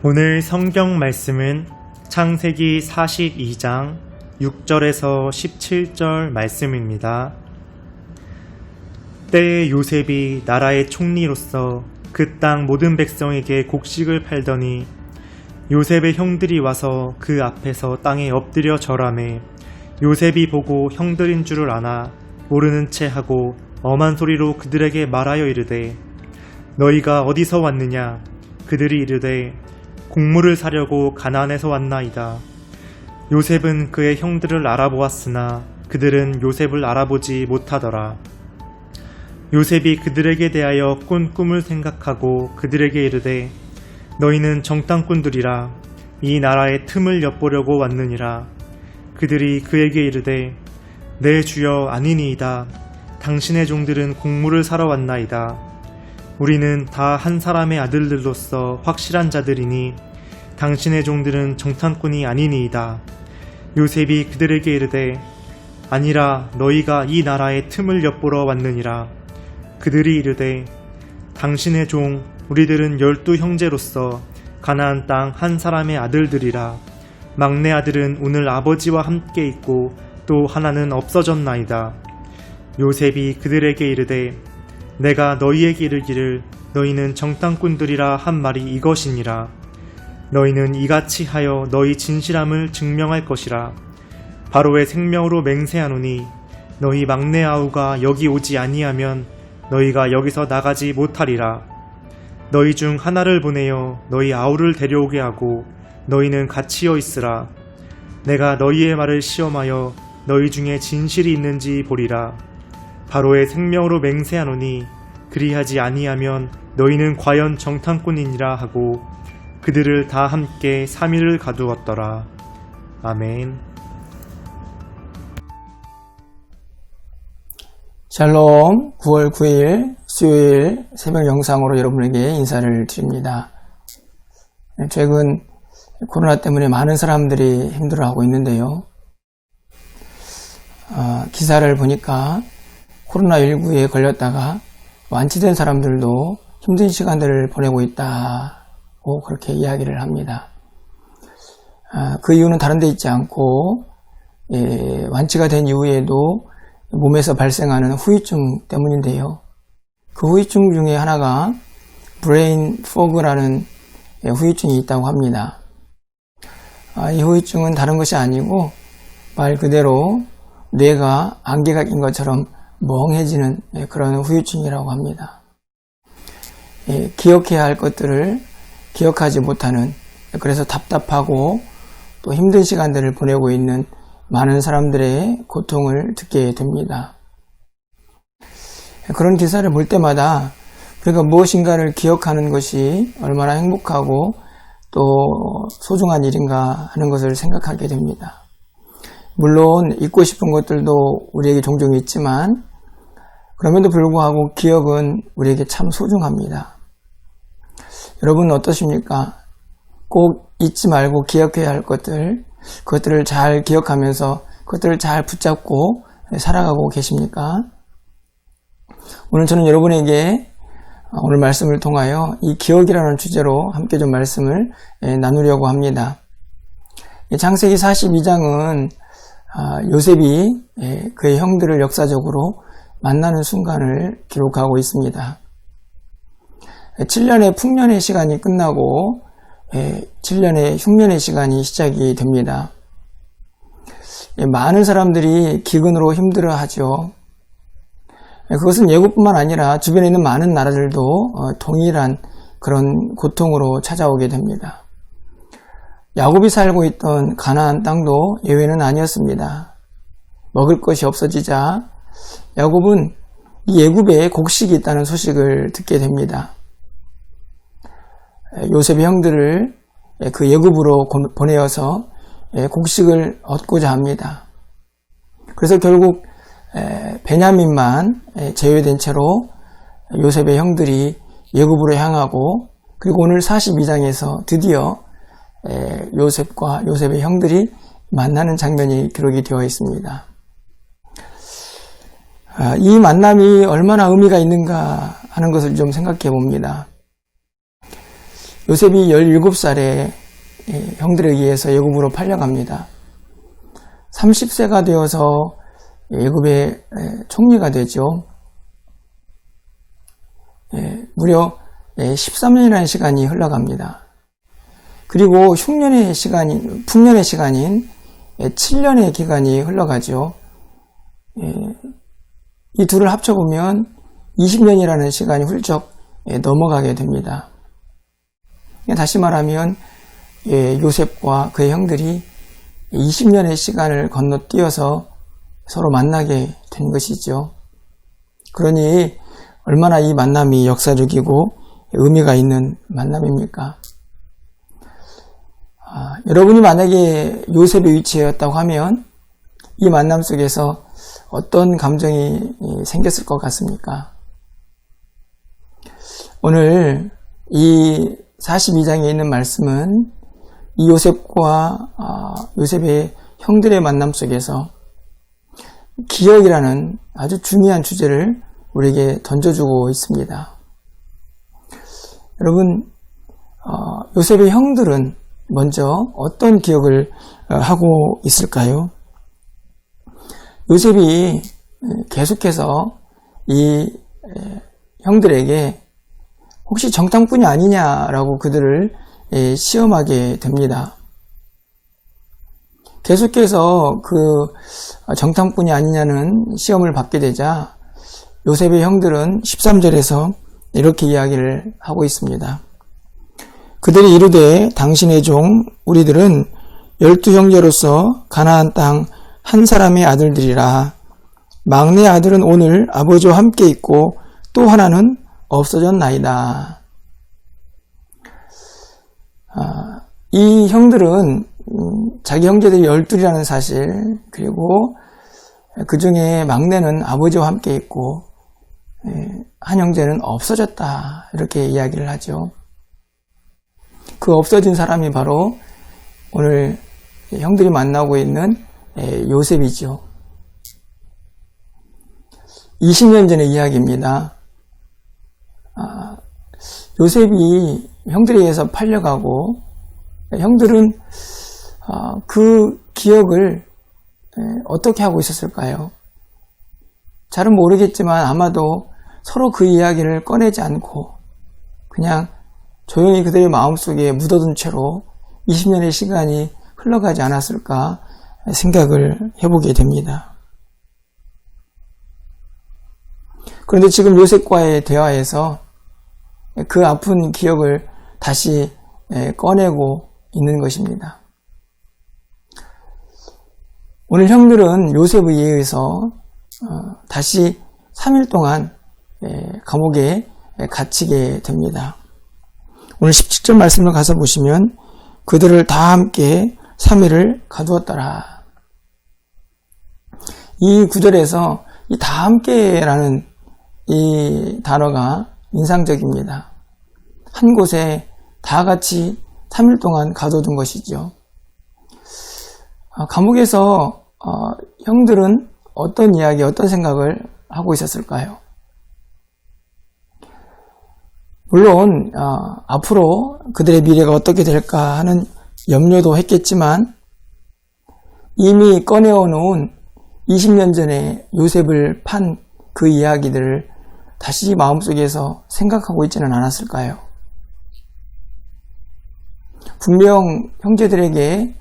오늘 성경 말씀은 창세기 42장 6절에서 17절 말씀입니다. 때에 요셉이 나라의 총리로서 그 땅 모든 백성에게 곡식을 팔더니 요셉의 형들이 와서 그 앞에서 땅에 엎드려 절하매 요셉이 보고 형들인 줄을 아나 모르는 채 하고 엄한 소리로 그들에게 말하여 이르되 너희가 어디서 왔느냐? 그들이 이르되 곡물을 사려고 가나안에서 왔나이다. 요셉은 그의 형들을 알아보았으나 그들은 요셉을 알아보지 못하더라. 요셉이 그들에게 대하여 꾼 꿈을 생각하고 그들에게 이르되 너희는 정탐꾼들이라 이 나라의 틈을 엿보려고 왔느니라. 그들이 그에게 이르되 내 주여 아니니이다. 당신의 종들은 곡물을 사러 왔나이다. 우리는 다 한 사람의 아들들로서 확실한 자들이니 당신의 종들은 정탐꾼이 아니니이다. 요셉이 그들에게 이르되 아니라 너희가 이 나라의 틈을 엿보러 왔느니라. 그들이 이르되 당신의 종 우리들은 12 형제로서 가나안 땅 한 사람의 아들들이라. 막내 아들은 오늘 아버지와 함께 있고 또 하나는 없어졌나이다. 요셉이 그들에게 이르되 내가 너희에게 이르기를 너희는 정탐꾼들이라 한 말이 이것이니라. 너희는 이같이 하여 너희 진실함을 증명할 것이라. 바로의 생명으로 맹세하노니 너희 막내 아우가 여기 오지 아니하면 너희가 여기서 나가지 못하리라. 너희 중 하나를 보내어 너희 아우를 데려오게 하고 너희는 갇히어 있으라. 내가 너희의 말을 시험하여 너희 중에 진실이 있는지 보리라. 바로의 생명으로 맹세하노니 그리하지 아니하면 너희는 과연 정탐꾼이니라 하고 그들을 다 함께 3일을 가두었더라. 아멘. 샬롬. 9월 9일 수요일 새벽 영상으로 여러분에게 인사를 드립니다. 최근 코로나 때문에 많은 사람들이 힘들어하고 있는데요. 기사를 보니까 코로나19에 걸렸다가 완치된 사람들도 힘든 시간들을 보내고 있다고 그렇게 이야기를 합니다. 그 이유는 다른 데 있지 않고 완치가 된 이후에도 몸에서 발생하는 후유증 때문인데요. 그 후유증 중에 하나가 브레인 포그라는 후유증이 있다고 합니다. 이 후유증은 다른 것이 아니고 말 그대로 뇌가 안개가 낀 것처럼 멍해지는 그런 후유증이라고 합니다. 기억해야 할 것들을 기억하지 못하는, 그래서 답답하고 또 힘든 시간들을 보내고 있는 많은 사람들의 고통을 듣게 됩니다. 그런 기사를 볼 때마다 우리가 무엇인가를 기억하는 것이 얼마나 행복하고 또 소중한 일인가 하는 것을 생각하게 됩니다. 물론 잊고 싶은 것들도 우리에게 종종 있지만 그럼에도 불구하고 기억은 우리에게 참 소중합니다. 여러분은 어떠십니까? 꼭 잊지 말고 기억해야 할 것들, 그것들을 잘 기억하면서 그것들을 잘 붙잡고 살아가고 계십니까? 오늘 저는 여러분에게 오늘 말씀을 통하여 이 기억이라는 주제로 함께 좀 말씀을 나누려고 합니다. 창세기 42장은 요셉이 그의 형들을 역사적으로 만나는 순간을 기록하고 있습니다. 7년의 풍년의 시간이 끝나고 7년의 흉년의 시간이 시작이 됩니다. 많은 사람들이 기근으로 힘들어하죠. 그것은 예국뿐만 아니라 주변에 있는 많은 나라들도 동일한 그런 고통으로 찾아오게 됩니다. 야곱이 살고 있던 가나안 땅도 예외는 아니었습니다. 먹을 것이 없어지자 야곱은 이 애굽에 곡식이 있다는 소식을 듣게 됩니다. 요셉의 형들을 그 애굽으로 보내어서 곡식을 얻고자 합니다. 그래서 결국 베냐민만 제외된 채로 요셉의 형들이 애굽으로 향하고 그리고 오늘 42장에서 드디어 요셉과 요셉의 형들이 만나는 장면이 기록이 되어 있습니다. 이 만남이 얼마나 의미가 있는가 하는 것을 좀 생각해 봅니다. 요셉이 17살에 형들에 의해서 애굽으로 팔려갑니다. 30세가 되어서 애굽의 총리가 되죠. 무려 13년이라는 시간이 흘러갑니다. 그리고 풍년의 시간인 7년의 기간이 흘러가죠. 이 둘을 합쳐보면 20년이라는 시간이 훌쩍 넘어가게 됩니다. 다시 말하면 요셉과 그의 형들이 20년의 시간을 건너뛰어서 서로 만나게 된 것이죠. 그러니 얼마나 이 만남이 역사적이고 의미가 있는 만남입니까? 여러분이 만약에 요셉의 위치였다고 하면 이 만남 속에서 어떤 감정이 생겼을 것 같습니까? 오늘 이 42장에 있는 말씀은 이 요셉과 요셉의 형들의 만남 속에서 기억이라는 아주 중요한 주제를 우리에게 던져주고 있습니다. 여러분, 요셉의 형들은 먼저 어떤 기억을 하고 있을까요? 요셉이 계속해서 이 형들에게 혹시 정탐꾼이 아니냐라고 그들을 시험하게 됩니다. 계속해서 그 정탐꾼이 아니냐는 시험을 받게 되자 요셉의 형들은 13절에서 이렇게 이야기를 하고 있습니다. 그들이 이르되 당신의 종 우리들은 12형제로서 가나안 땅 한 사람의 아들들이라. 막내 아들은 오늘 아버지와 함께 있고 또 하나는 없어졌나이다. 이 형들은 자기 형제들이 12이라는 사실, 그리고 그 중에 막내는 아버지와 함께 있고 한 형제는 없어졌다, 이렇게 이야기를 하죠. 그 없어진 사람이 바로 오늘 형들이 만나고 있는 요셉이죠. 20년 전의 이야기입니다. 요셉이 형들에 의해서 팔려가고 형들은 그 기억을 어떻게 하고 있었을까요? 잘은 모르겠지만 아마도 서로 그 이야기를 꺼내지 않고 그냥 조용히 그들의 마음속에 묻어둔 채로 20년의 시간이 흘러가지 않았을까 생각을 해보게 됩니다. 그런데 지금 요셉과의 대화에서 그 아픈 기억을 다시 꺼내고 있는 것입니다. 오늘 형들은 요셉에 의해서 다시 3일 동안 감옥에 갇히게 됩니다. 오늘 17절 말씀을 가서 보시면 그들을 다 함께 3일을 가두었더라. 이 구절에서 이 다 함께라는 이 단어가 인상적입니다. 한 곳에 다 같이 3일 동안 가둬둔 것이죠. 감옥에서 형들은 어떤 이야기, 어떤 생각을 하고 있었을까요? 물론 앞으로 그들의 미래가 어떻게 될까 하는 염려도 했겠지만 이미 꺼내어놓은 20년 전에 요셉을 판 그 이야기들을 다시 마음속에서 생각하고 있지는 않았을까요? 분명 형제들에게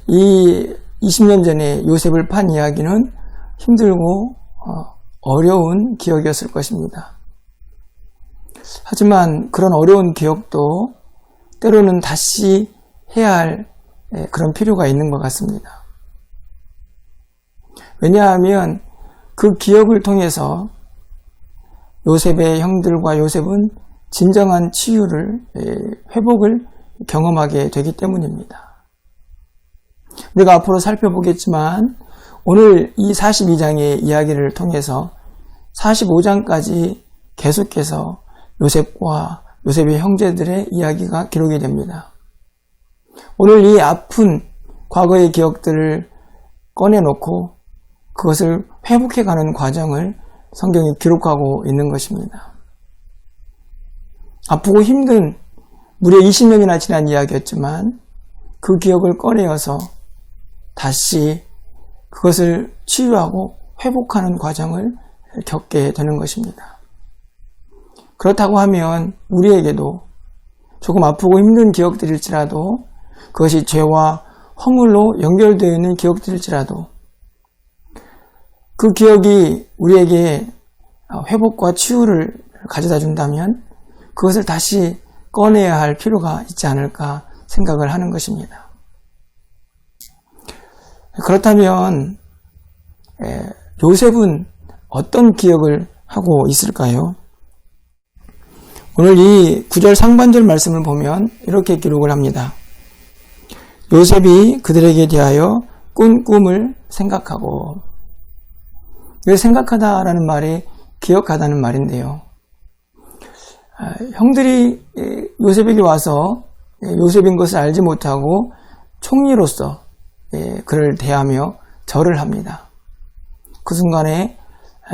이 20년 전에 요셉을 판 이야기는 힘들고 어려운 기억이었을 것입니다. 하지만 그런 어려운 기억도 때로는 다시 해야 할 그런 필요가 있는 것 같습니다. 왜냐하면 그 기억을 통해서 요셉의 형들과 요셉은 진정한 치유를, 회복을 경험하게 되기 때문입니다. 우리가 앞으로 살펴보겠지만 오늘 이 42장의 이야기를 통해서 45장까지 계속해서 요셉과 요셉의 형제들의 이야기가 기록이 됩니다. 오늘 이 아픈 과거의 기억들을 꺼내놓고 그것을 회복해가는 과정을 성경이 기록하고 있는 것입니다. 아프고 힘든 무려 20년이나 지난 이야기였지만 그 기억을 꺼내어서 다시 그것을 치유하고 회복하는 과정을 겪게 되는 것입니다. 그렇다고 하면 우리에게도 조금 아프고 힘든 기억들일지라도 그것이 죄와 허물로 연결되어 있는 기억들일지라도 그 기억이 우리에게 회복과 치유를 가져다 준다면 그것을 다시 꺼내야 할 필요가 있지 않을까 생각을 하는 것입니다. 그렇다면 요셉은 어떤 기억을 하고 있을까요? 오늘 이 9절 상반절 말씀을 보면 이렇게 기록을 합니다. 요셉이 그들에게 대하여 꾼 꿈을 생각하고, 생각하다라는 말이 기억하다는 말인데요. 형들이 요셉에게 와서 요셉인 것을 알지 못하고 총리로서 그를 대하며 절을 합니다. 그 순간에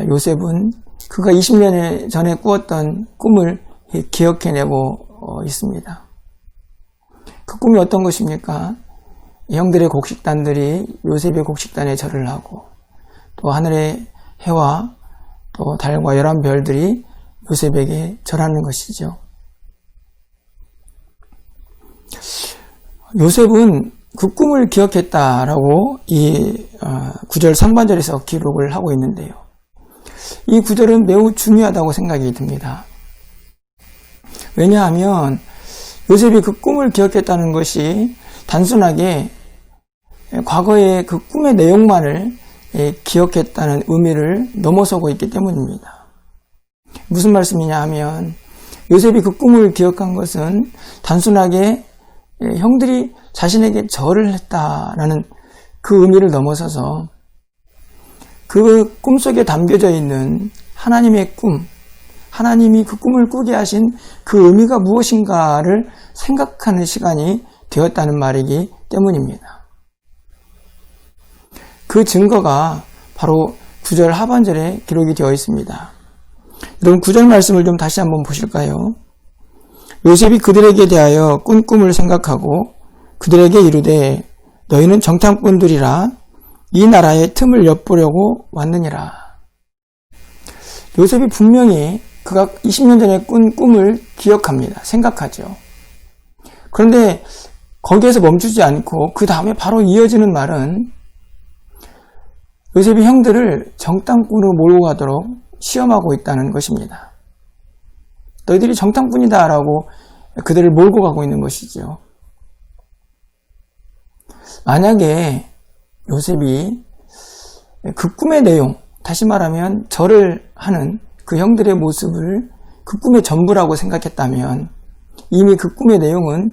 요셉은 그가 20년 전에 꾸었던 꿈을 기억해내고 있습니다. 그 꿈이 어떤 것입니까? 형들의 곡식단들이 요셉의 곡식단에 절을 하고 또 하늘의 해와 또 달과 11별들이 요셉에게 절하는 것이죠. 요셉은 그 꿈을 기억했다라고 이 9절 상반절에서 기록을 하고 있는데요. 이 구절은 매우 중요하다고 생각이 듭니다. 왜냐하면 요셉이 그 꿈을 기억했다는 것이 단순하게 과거의 그 꿈의 내용만을 기억했다는 의미를 넘어서고 있기 때문입니다. 무슨 말씀이냐 하면 요셉이 그 꿈을 기억한 것은 단순하게 형들이 자신에게 절을 했다라는 그 의미를 넘어서서 그 꿈속에 담겨져 있는 하나님의 꿈, 하나님이 그 꿈을 꾸게 하신 그 의미가 무엇인가를 생각하는 시간이 되었다는 말이기 때문입니다. 그 증거가 바로 9절 하반절에 기록이 되어 있습니다. 여러분 9절 말씀을 좀 다시 한번 보실까요? 요셉이 그들에게 대하여 꾼 꿈을 생각하고 그들에게 이르되 너희는 정탐꾼들이라 이 나라의 틈을 엿보려고 왔느니라. 요셉이 분명히 그가 20년 전에 꾼 꿈을 기억합니다. 생각하죠. 그런데 거기에서 멈추지 않고 그 다음에 바로 이어지는 말은 요셉이 형들을 정탐꾼으로 몰고 가도록 시험하고 있다는 것입니다. 너희들이 정탐꾼이다 라고 그들을 몰고 가고 있는 것이죠. 만약에 요셉이 그 꿈의 내용, 다시 말하면 절을 하는 그 형들의 모습을 그 꿈의 전부라고 생각했다면 이미 그 꿈의 내용은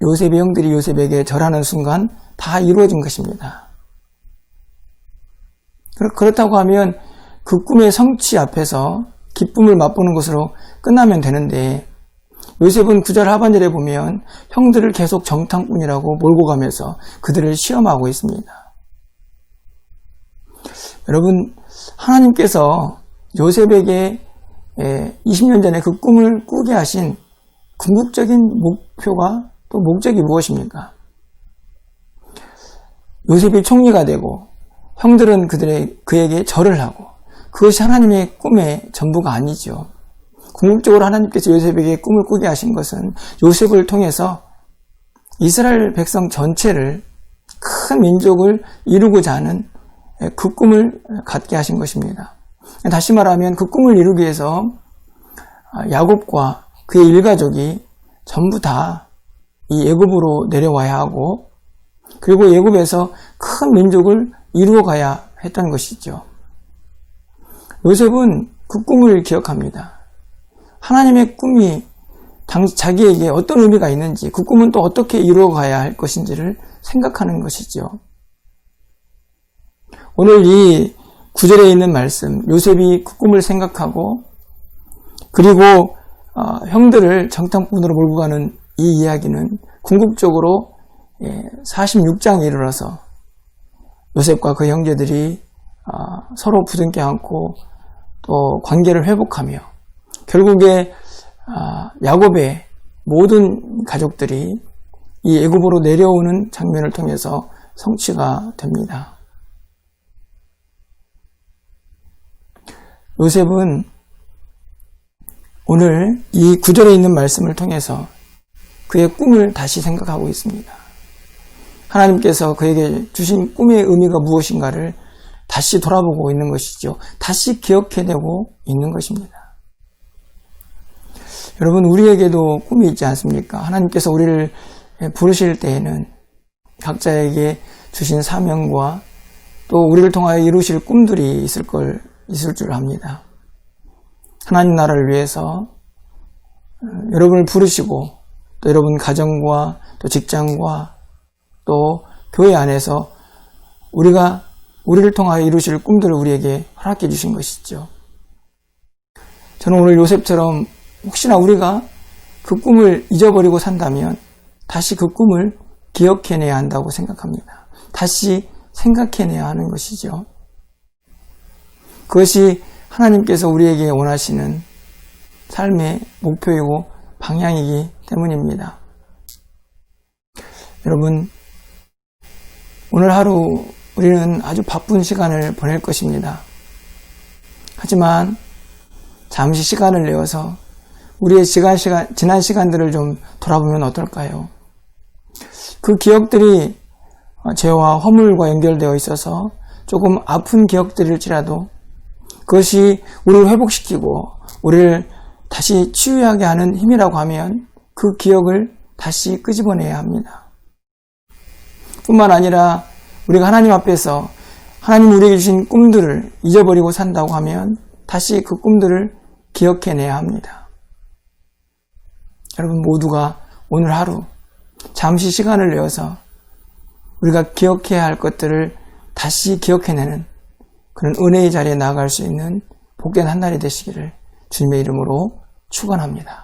요셉의 형들이 요셉에게 절하는 순간 다 이루어진 것입니다. 그렇다고 하면 그 꿈의 성취 앞에서 기쁨을 맛보는 것으로 끝나면 되는데 요셉은 9절 하반절에 보면 형들을 계속 정탐꾼이라고 몰고 가면서 그들을 시험하고 있습니다. 여러분, 하나님께서 요셉에게 20년 전에 그 꿈을 꾸게 하신 궁극적인 목표가 또 목적이 무엇입니까? 요셉이 총리가 되고 형들은 그에게 절을 하고 그것이 하나님의 꿈의 전부가 아니죠. 궁극적으로 하나님께서 요셉에게 꿈을 꾸게 하신 것은 요셉을 통해서 이스라엘 백성 전체를 큰 민족을 이루고자 하는 그 꿈을 갖게 하신 것입니다. 다시 말하면 그 꿈을 이루기 위해서 야곱과 그의 일가족이 전부 다 이 애굽으로 내려와야 하고 그리고 애굽에서 큰 민족을 이루어 가야 했던 것이죠. 요셉은 그 꿈을 기억합니다. 하나님의 꿈이 자기에게 어떤 의미가 있는지 그 꿈은 또 어떻게 이루어 가야 할 것인지를 생각하는 것이죠. 오늘 이 9절에 있는 말씀, 요셉이 그 꿈을 생각하고 그리고 형들을 정탐꾼으로 몰고 가는 이 이야기는 궁극적으로 46장에 이르러서 요셉과 그 형제들이 서로 부둥켜 안고 또 관계를 회복하며 결국에 야곱의 모든 가족들이 이 애굽으로 내려오는 장면을 통해서 성취가 됩니다. 요셉은 오늘 이 구절에 있는 말씀을 통해서 그의 꿈을 다시 생각하고 있습니다. 하나님께서 그에게 주신 꿈의 의미가 무엇인가를 다시 돌아보고 있는 것이죠. 다시 기억해내고 있는 것입니다. 여러분, 우리에게도 꿈이 있지 않습니까? 하나님께서 우리를 부르실 때에는 각자에게 주신 사명과 또 우리를 통하여 이루실 꿈들이 있을 줄 압니다. 하나님 나라를 위해서 여러분을 부르시고 또 여러분 가정과 또 직장과 또 교회 안에서 우리를 통하여 이루실 꿈들을 우리에게 허락해 주신 것이죠. 저는 오늘 요셉처럼 혹시나 우리가 그 꿈을 잊어버리고 산다면 다시 그 꿈을 기억해내야 한다고 생각합니다. 다시 생각해내야 하는 것이죠. 그것이 하나님께서 우리에게 원하시는 삶의 목표이고 방향이기 때문입니다. 여러분, 오늘 하루 우리는 아주 바쁜 시간을 보낼 것입니다. 하지만 잠시 시간을 내어서 우리의 지난 시간들을 좀 돌아보면 어떨까요? 그 기억들이 죄와 허물과 연결되어 있어서 조금 아픈 기억들일지라도 그것이 우리를 회복시키고 우리를 다시 치유하게 하는 힘이라고 하면 그 기억을 다시 끄집어내야 합니다. 뿐만 아니라 우리가 하나님 앞에서 하나님 우리에게 주신 꿈들을 잊어버리고 산다고 하면 다시 그 꿈들을 기억해내야 합니다. 여러분 모두가 오늘 하루 잠시 시간을 내어서 우리가 기억해야 할 것들을 다시 기억해내는 그런 은혜의 자리에 나아갈 수 있는 복된 한 날이 되시기를 주님의 이름으로 축원합니다.